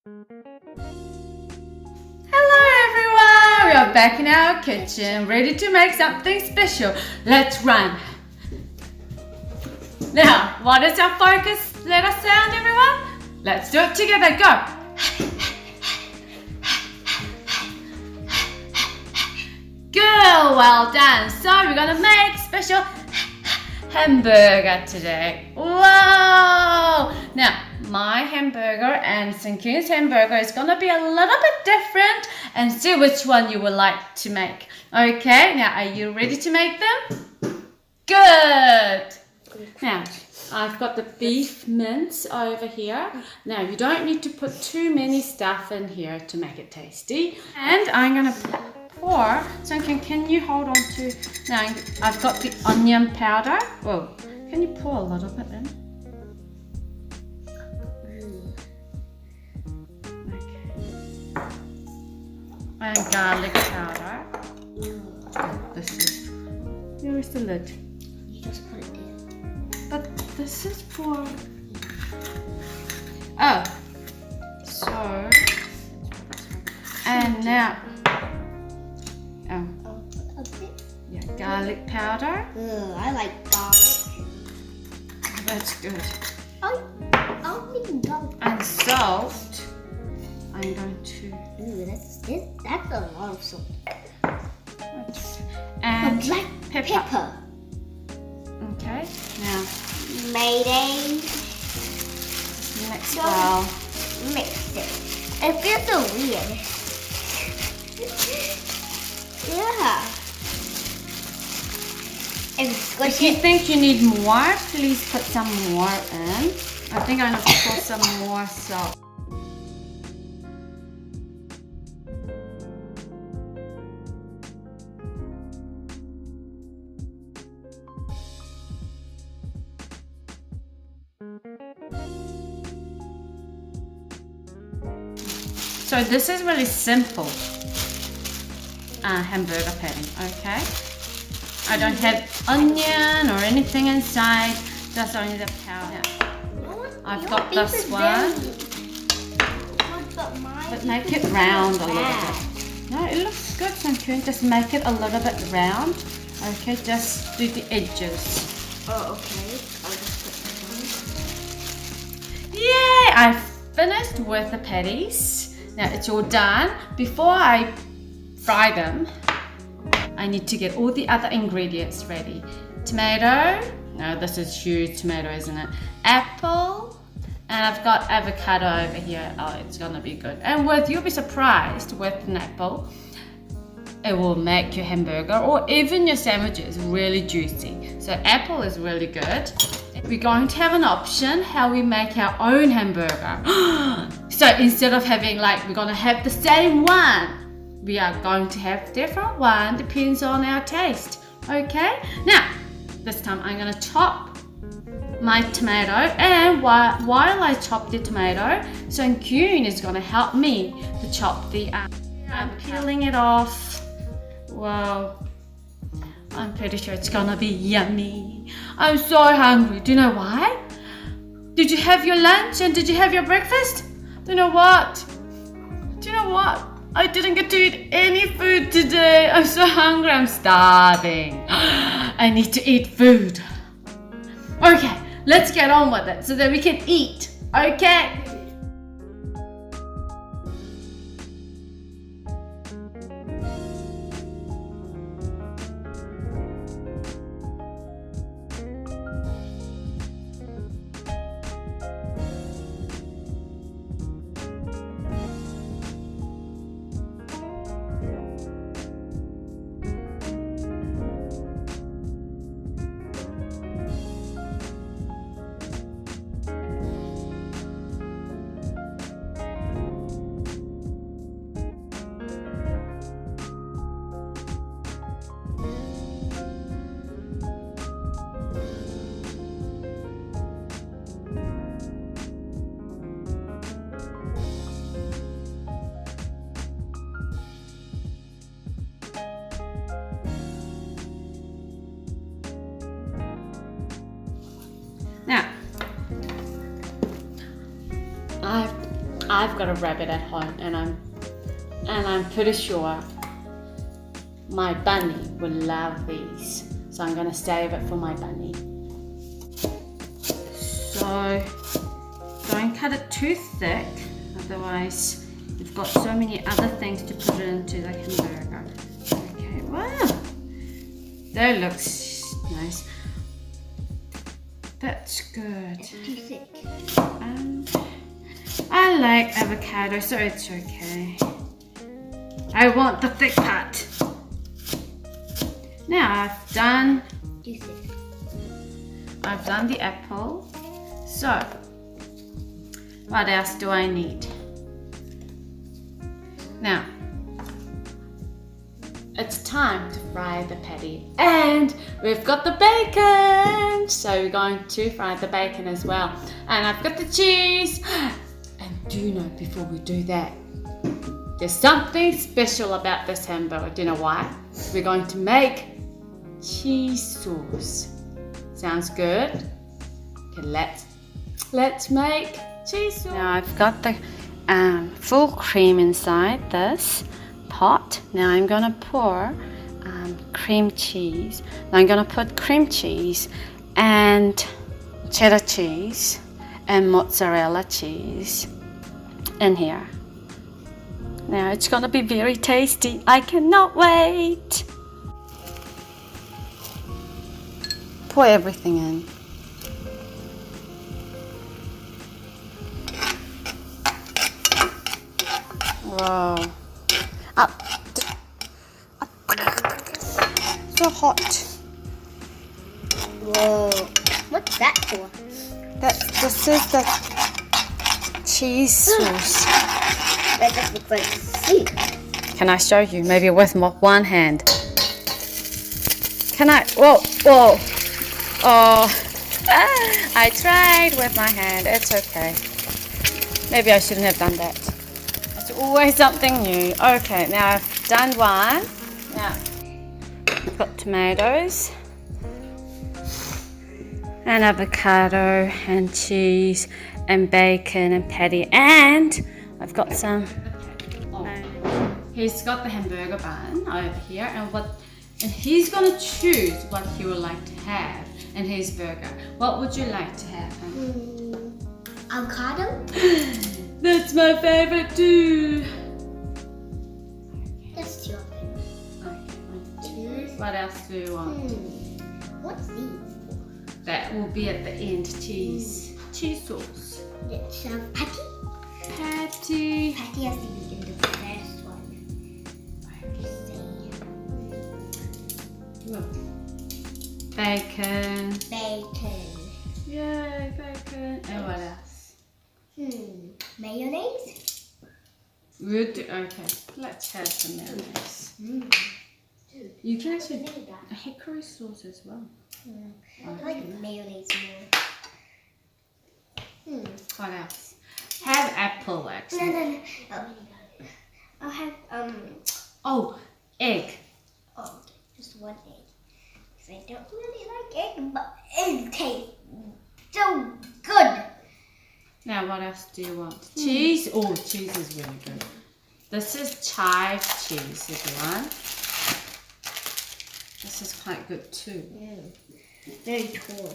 Hello everyone! We are back in our kitchen, ready to make something special. Let's run! Now, what is our focus letter sound, everyone? Let's do it together, go! Good, well done. So we're gonna make special hamburger today. Whoa! Now, my hamburger and Seungkyun's hamburger is gonna be a little bit different, and see which one you would like to make. Okay, now are you ready to make them? Good! Now, I've got the beef mince over here. Now, you don't need to put too many stuff in here to make it tasty. And I'm gonna pour. Seungkyun, can you hold on to... Now, I've got the onion powder. Whoa, can you pour a little bit in? And garlic powder. This is... Where is the lid? You just put it there. But this is for... Oh. So... And now... Oh. A bit. Yeah, garlic powder. I like garlic. That's good. I'll make garlic. And salt. I'm going to... That's a lot of salt. And black pepper. Okay, now Mayonnaise. mix So- well. Mix it. It feels so weird. Yeah. And squish If you it. think you need more, please put some more in. I think I'm going to pour some more salt. So this is really simple hamburger patty, okay? I don't have onion or anything inside, just only the powder. I've got this one, but make it round a little bit. No, it looks good, Seungkyun. Just make it a little bit round, okay? Just do the edges. Oh, okay. I'll just put that on. Yay! I've finished with the patties. Now it's all done. Before I fry them, I need to get all the other ingredients ready. Tomato. No, this is huge tomato, isn't it? Apple. And I've got avocado over here. Oh, it's gonna be good. And you'll be surprised with an apple. It will make your hamburger or even your sandwiches really juicy. So apple is really good. We're going to have an option how we make our own hamburger. So instead of having we're going to have the same one, we are going to have different one, depends on our taste. Okay? Now, this time I'm going to chop my tomato, and while I chop the tomato, Seungkyun is going to help me to chop the I'm peeling it off. Wow. I'm pretty sure it's gonna be yummy. I'm so hungry. Do you know why? Did you have your lunch and did you have your breakfast? Do you know what? I didn't get to eat any food today. I'm so hungry. I'm starving. I need to eat food. Okay, let's get on with it so that we can eat. Okay? I've got a rabbit at home, and I'm pretty sure my bunny will love these. So I'm gonna save it for my bunny. So don't cut it too thick, otherwise you've got so many other things to put it into the hamburger. Okay, wow, that looks nice. That's good. Too thick. I like avocado, so it's okay. I want the thick part. Now I've done Too thick. the apple. So what else do I need? Now it's time to fry the patty, and we've got the bacon, so we're going to fry the bacon as well. And I've got the cheese. And do you know, before we do that, there's something special about this hamburger. Do you know why? We're going to make cheese sauce. Sounds good? Okay, let's make cheese sauce. Now I've got the full cream inside this pot. Now I'm gonna pour cream cheese. Now I'm gonna put cream cheese and cheddar cheese and mozzarella cheese in here. Now it's gonna be very tasty. I cannot wait. Pour everything in. Whoa. Up. So hot. Whoa. What's that for? This is the cheese sauce. That just looks like soup. Can I show you? Maybe with one hand. Can I? Whoa. Oh. I tried with my hand. It's okay. Maybe I shouldn't have done that. It's always something new. Okay, now I've done one. Now I've got tomatoes and avocado and cheese and bacon and patty, and I've got some. He's got the hamburger bun over here, and he's gonna choose what he would like to have in his burger. What would you like to have? Avocado? That's my favorite too. That's your favorite. Okay, 1, 2. What else do you want? What's these? That will be at the end. Cheese sauce. Let's have patty. Patty. Patty has to be in the first one. Bacon. Bacon. Yay, bacon. And what else? Mayonnaise. We'll do, okay, let's have some mayonnaise. You can actually do a hickory sauce as well. I like mayonnaise more. What else? Have apple actually. No. I'll have Oh, egg. Oh, just one egg. Because I don't really like egg, but egg tastes so good. Now what else do you want? Cheese? Oh, cheese is really good. This is chive cheese, everyone. This is quite good too. Very tall.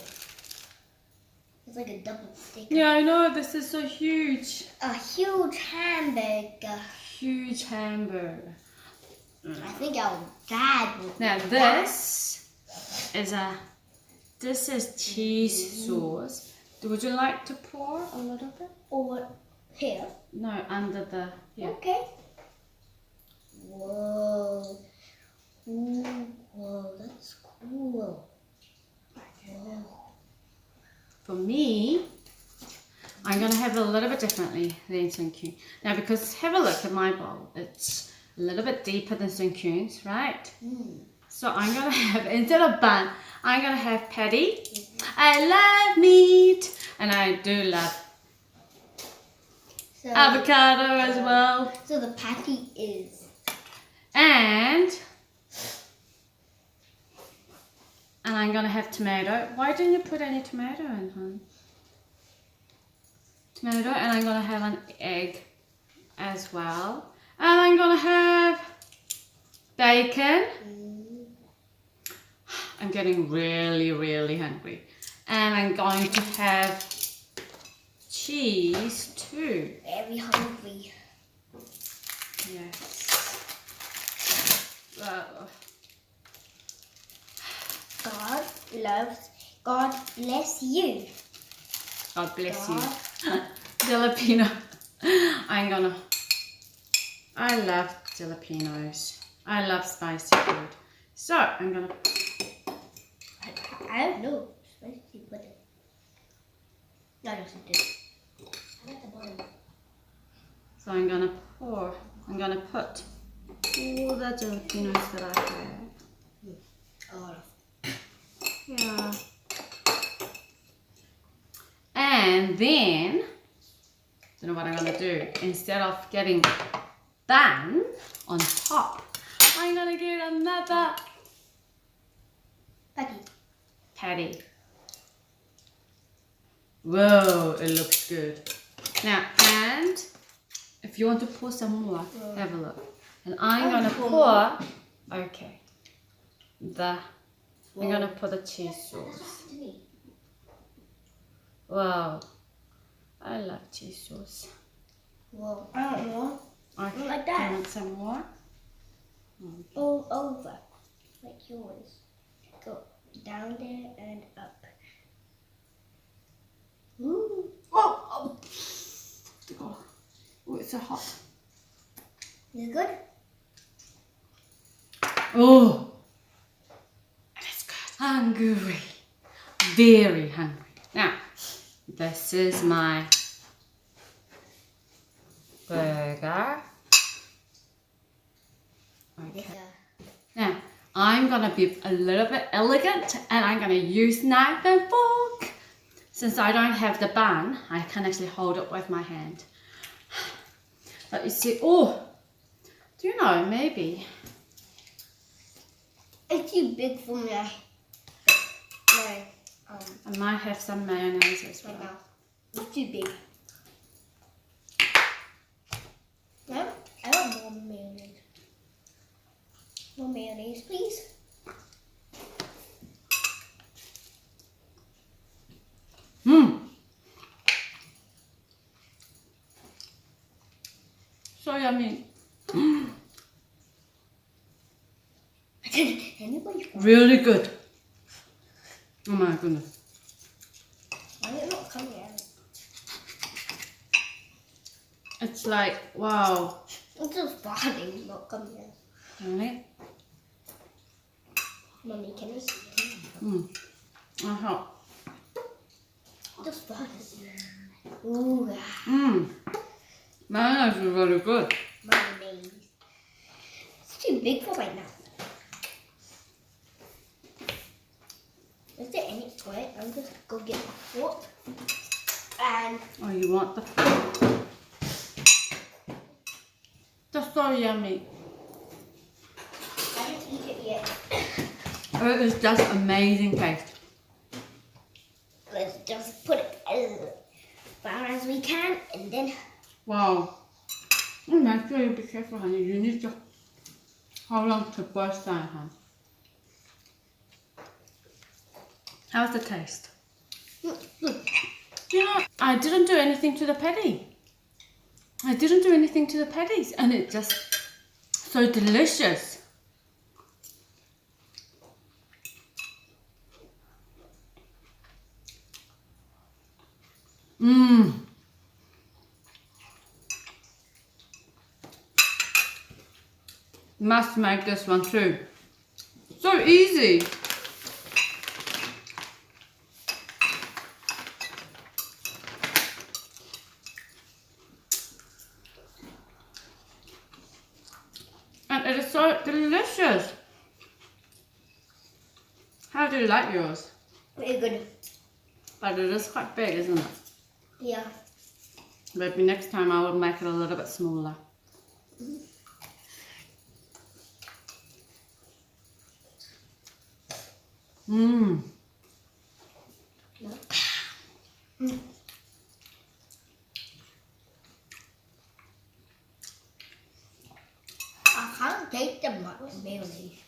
It's like a double stick. Yeah, I know. This is so huge. A huge hamburger. Huge hamburger. I think our dad will. Now this is cheese sauce. Would you like to pour a little bit? Or here. No, under the Okay. Whoa. Ooh, whoa, that's cool. Whoa. For me, I'm going to have it a little bit differently than Sun Kyun. Now, because have a look at my bowl. It's a little bit deeper than Sun Kyun's, right? So I'm going to have, instead of bun, I'm going to have patty. I love meat, and I do love avocado as well. So the patty is. And I'm going to have tomato. Why didn't you put any tomato in, hon? Tomato, and I'm going to have an egg. as well. And I'm gonna have bacon. I'm getting really, really hungry. And I'm going to have cheese too. Very hungry. Yes. God bless you. God bless you. Jalapeno. I love jalapenos. I love spicy food. So I'm gonna. I don't know. Spicy pudding. No, yes, it did. I like the bottom. So I'm gonna put all the jalapenos that I have. A lot of. Yeah. And then, don't know what I'm gonna do. Instead of getting bun on top, I'm gonna get another patty. Whoa, it looks good. Now, and if you want to pour some more, have a look. And I'm gonna pour, okay, I'm gonna put the cheese sauce. Wow, I love cheese sauce. Whoa, I don't know. Okay, Like that. do you want some more? All over, like yours. Go down there and up. Ooh. Oh, it's so hot. Is it good? Oh, it is good. Hungry, very hungry. Now, this is my burger. Okay. Now, I'm gonna be a little bit elegant and I'm gonna use knife and fork. Since I don't have the bun, I can actually hold it with my hand. But you see, oh, do you know, maybe. It's too big for me. I might have some mayonnaise as well. Right now. It's too big. No, I want more mayonnaise. More mayonnaise, please. So yummy. Anybody? Really good. Oh my goodness. Why is it not coming out? It's like, wow. It's just farting, not coming out. Really? Mommy, can you see? Uh-huh. Just farting. Ooh, Mayonnaise is really good. mayonnaise. It's too big for right now. Is there any? Wait, I'll just go get a fork. And Oh, you want the food? That's so yummy. I didn't eat it yet. It is just amazing taste. Let's just put it as far as we can, and then. Wow. Make sure you be careful, honey. You need to hold on to both sides, honey. How's the taste? You know, I didn't do anything to the patty. I didn't do anything to the patties, and it just so delicious. Must make this one too. So easy. And it is so delicious. How do you like yours? Very good. But it is quite big, isn't it? Yeah. Maybe next time I will make it a little bit smaller. taste the mayonnaise.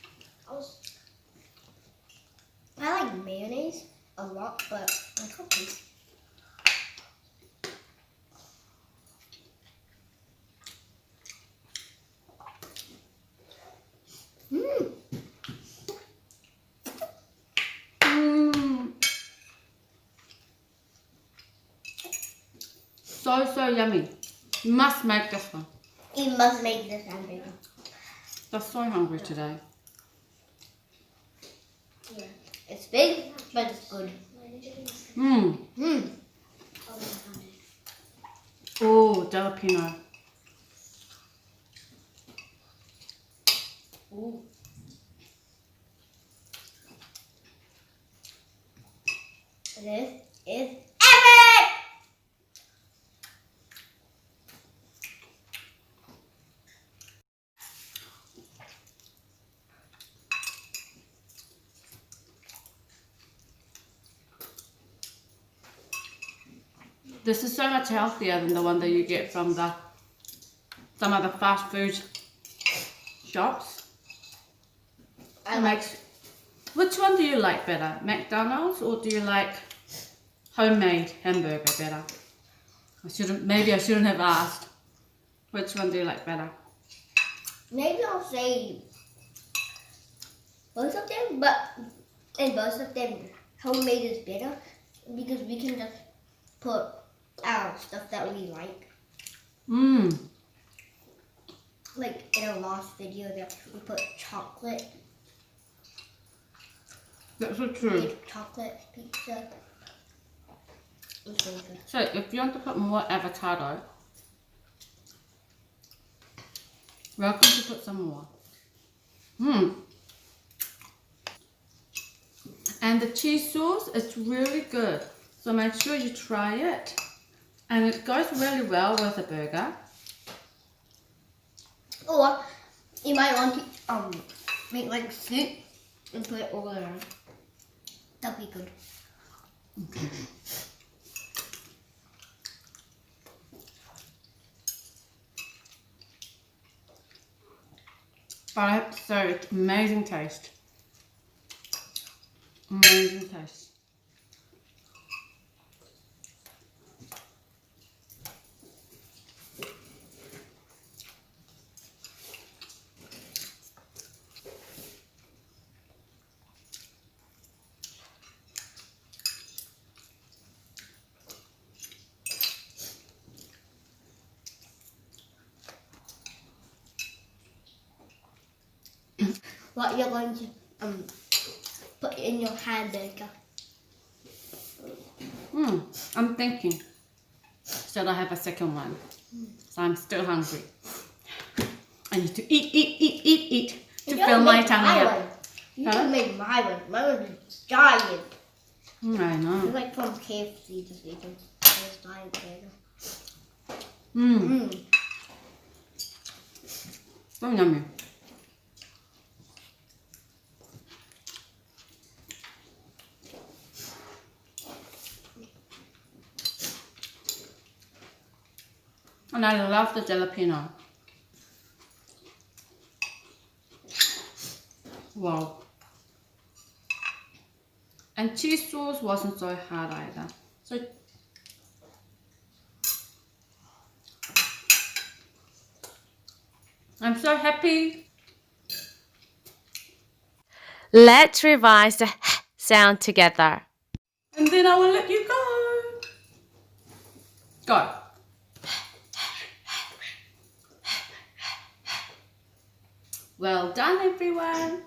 I like mayonnaise a lot, but I can't taste. So yummy. You must make this one. You must make this hamburger. I'm so hungry today. Yeah. It's big, but it's good. Oh, jalapeno. Ooh. This is epic! This is so much healthier than the one that you get from some other fast food shops. Which one do you like better? McDonald's, or do you like homemade hamburger better? Maybe I shouldn't have asked. Which one do you like better? Maybe I'll say both of them, but in both of them, homemade is better because we can just put our stuff that we like. Like in our last video that we put chocolate. That's so true. Chocolate pizza. It's really good. So if you want to put more avocado, welcome to put some more. And the cheese sauce is really good. So make sure you try it. And it goes really well with a burger. Or you might want to make like soup and put it all around. That'd be good. Okay. But I have to say, it's amazing taste. Amazing taste. What you're going to put in your hamburger? I'm thinking. Should I have a second one? So I'm still hungry. I need to eat to fill my tummy up. You can make my one. My one is giant. I know. It's like from KFC, just eating. It's giant burger. So yummy. And I love the jalapeno. Wow. And cheese sauce wasn't so hard either. So I'm so happy. Let's revise the sound together. And then I will let you go. Go. Well done, everyone.